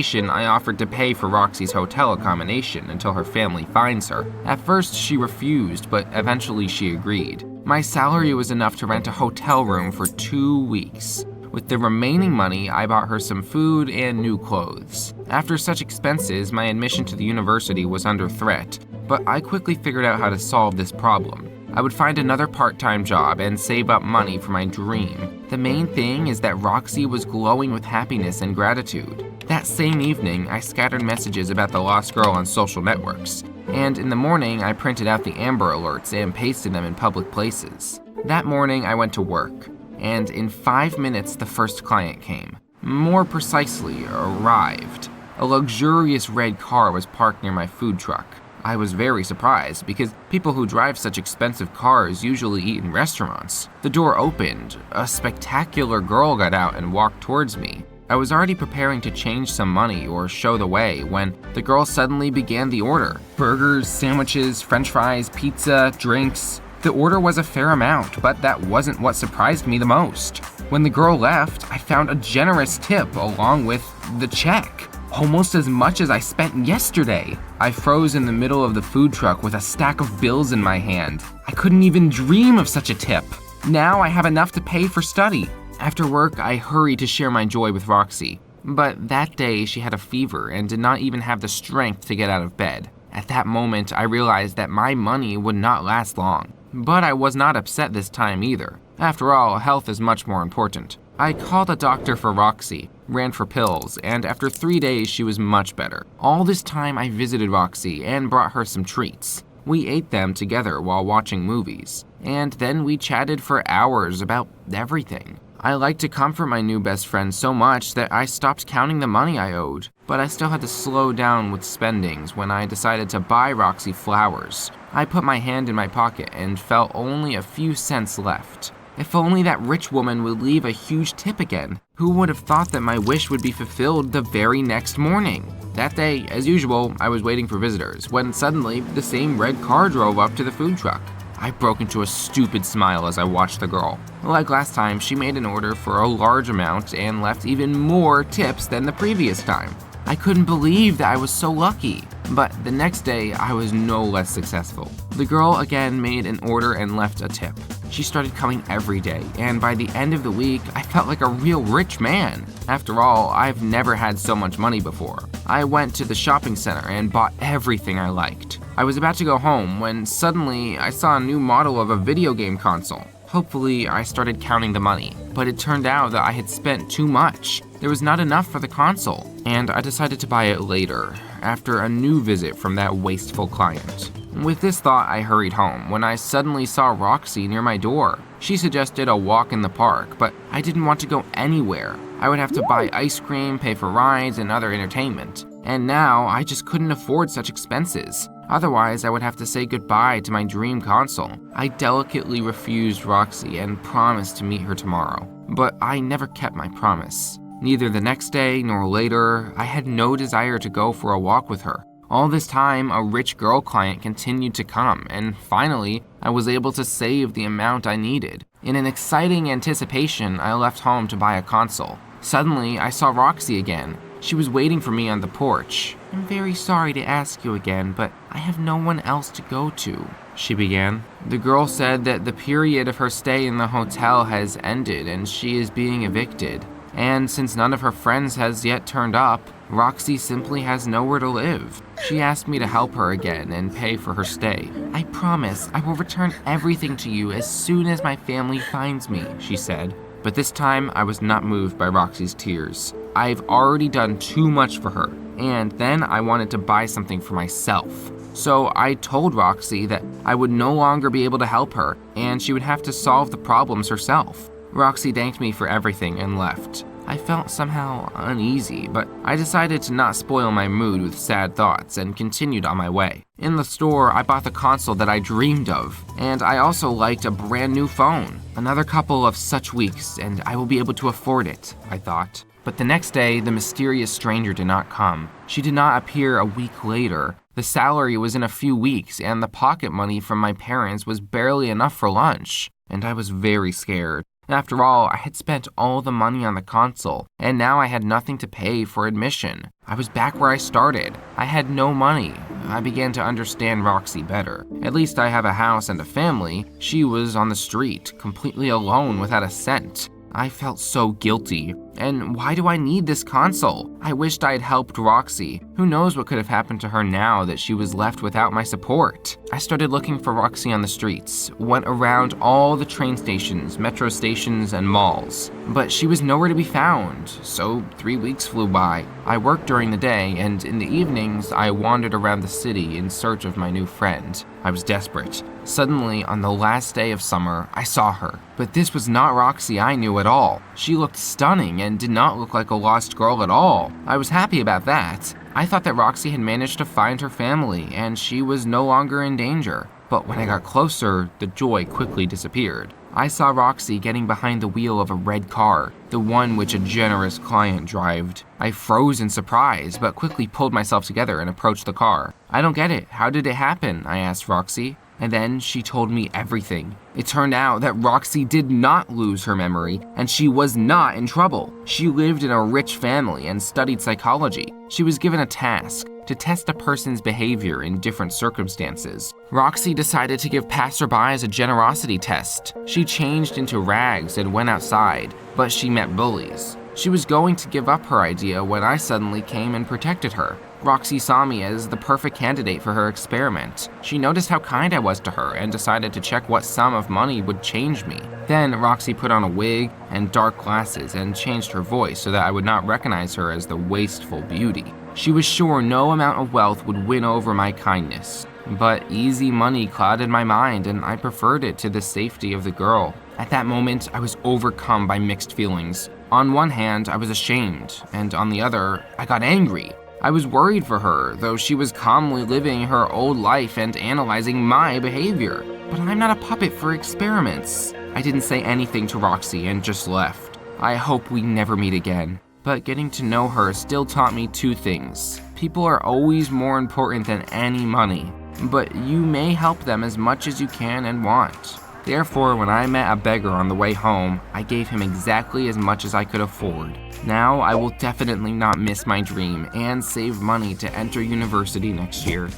I offered to pay for Roxy's hotel accommodation until her family finds her. At first, she refused, but eventually she agreed. My salary was enough to rent a hotel room for 2 weeks. With the remaining money, I bought her some food and new clothes. After such expenses, my admission to the university was under threat, but I quickly figured out how to solve this problem. I would find another part-time job and save up money for my dream. The main thing is that Roxy was glowing with happiness and gratitude. That same evening, I scattered messages about the lost girl on social networks, and in the morning, I printed out the Amber Alerts and pasted them in public places. That morning, I went to work, and in 5 minutes, the first client came. More precisely, arrived. A luxurious red car was parked near my food truck. I was very surprised because people who drive such expensive cars usually eat in restaurants. The door opened. A spectacular girl got out and walked towards me. I was already preparing to change some money or show the way when the girl suddenly began the order. Burgers, sandwiches, french fries, pizza, drinks. The order was a fair amount, but that wasn't what surprised me the most. When the girl left, I found a generous tip along with the check. Almost as much as I spent yesterday. I froze in the middle of the food truck with a stack of bills in my hand. I couldn't even dream of such a tip. Now I have enough to pay for study. After work, I hurried to share my joy with Roxy. But that day, she had a fever and did not even have the strength to get out of bed. At that moment, I realized that my money would not last long. But I was not upset this time either. After all, health is much more important. I called a doctor for Roxy, ran for pills, and after 3 days she was much better. All this time I visited Roxy and brought her some treats. We ate them together while watching movies, and then we chatted for hours about everything. I liked to comfort my new best friend so much that I stopped counting the money I owed, but I still had to slow down with spendings when I decided to buy Roxy flowers. I put my hand in my pocket and felt only a few cents left. If only that rich woman would leave a huge tip again. Who would have thought that my wish would be fulfilled the very next morning? That day, as usual, I was waiting for visitors when suddenly the same red car drove up to the food truck. I broke into a stupid smile as I watched the girl. Like last time, she made an order for a large amount and left even more tips than the previous time. I couldn't believe that I was so lucky. But the next day, I was no less successful. The girl again made an order and left a tip. She started coming every day, and by the end of the week, I felt like a real rich man. After all, I've never had so much money before. I went to the shopping center and bought everything I liked. I was about to go home when suddenly I saw a new model of a video game console. Hopefully, I started counting the money, but it turned out that I had spent too much. There was not enough for the console, and I decided to buy it later, after a new visit from that wasteful client. With this thought, I hurried home when I suddenly saw Roxy near my door. She suggested a walk in the park, but I didn't want to go anywhere. I would have to buy ice cream, pay for rides, and other entertainment. And now, I just couldn't afford such expenses. Otherwise, I would have to say goodbye to my dream console. I delicately refused Roxy and promised to meet her tomorrow. But I never kept my promise. Neither the next day nor later, I had no desire to go for a walk with her. All this time, a rich girl client continued to come, and finally, I was able to save the amount I needed. In an exciting anticipation, I left home to buy a console. Suddenly, I saw Roxy again. She was waiting for me on the porch. "I'm very sorry to ask you again, but I have no one else to go to," she began. The girl said that the period of her stay in the hotel has ended and she is being evicted. And since none of her friends has yet turned up, Roxy simply has nowhere to live. She asked me to help her again and pay for her stay. "I promise I will return everything to you as soon as my family finds me," she said. But this time, I was not moved by Roxy's tears. I've already done too much for her, and then I wanted to buy something for myself. So I told Roxy that I would no longer be able to help her, and she would have to solve the problems herself. Roxy thanked me for everything and left. I felt somehow uneasy, but I decided to not spoil my mood with sad thoughts and continued on my way. In the store, I bought the console that I dreamed of, and I also liked a brand new phone. Another couple of such weeks, and I will be able to afford it, I thought. But the next day, the mysterious stranger did not come. She did not appear a week later. The salary was in a few weeks, and the pocket money from my parents was barely enough for lunch, and I was very scared. After all, I had spent all the money on the console, and now I had nothing to pay for admission. I was back where I started. I had no money. I began to understand Roxy better. At least I have a house and a family. She was on the street, completely alone without a cent. I felt so guilty. And why do I need this console? I wished I had helped Roxy. Who knows what could have happened to her now that she was left without my support? I started looking for Roxy on the streets, went around all the train stations, metro stations, and malls. But she was nowhere to be found, so 3 weeks flew by. I worked during the day, and in the evenings, I wandered around the city in search of my new friend. I was desperate. Suddenly, on the last day of summer, I saw her. But this was not Roxy I knew at all. She looked stunning and did not look like a lost girl at all. I was happy about that. I thought that Roxy had managed to find her family and she was no longer in danger. But when I got closer, the joy quickly disappeared. I saw Roxy getting behind the wheel of a red car, the one which a generous client drived. I froze in surprise, but quickly pulled myself together and approached the car. I don't get it. How did it happen? I asked Roxy. And then she told me everything. It turned out that Roxy did not lose her memory, and she was not in trouble. She lived in a rich family and studied psychology. She was given a task to test a person's behavior in different circumstances. Roxy decided to give passerbys a generosity test. She changed into rags and went outside, but she met bullies. She was going to give up her idea when I suddenly came and protected her. Roxy saw me as the perfect candidate for her experiment. She noticed how kind I was to her and decided to check what sum of money would change me. Then Roxy put on a wig and dark glasses and changed her voice so that I would not recognize her as the wasteful beauty. She was sure no amount of wealth would win over my kindness. But easy money clouded my mind and I preferred it to the safety of the girl. At that moment, I was overcome by mixed feelings. On one hand, I was ashamed, and on the other, I got angry. I was worried for her, though she was calmly living her old life and analyzing my behavior. But I'm not a puppet for experiments. I didn't say anything to Roxy and just left. I hope we never meet again. But getting to know her still taught me 2 things. People are always more important than any money, but you may help them as much as you can and want. Therefore, when I met a beggar on the way home, I gave him exactly as much as I could afford. Now, I will definitely not miss my dream and save money to enter university next year.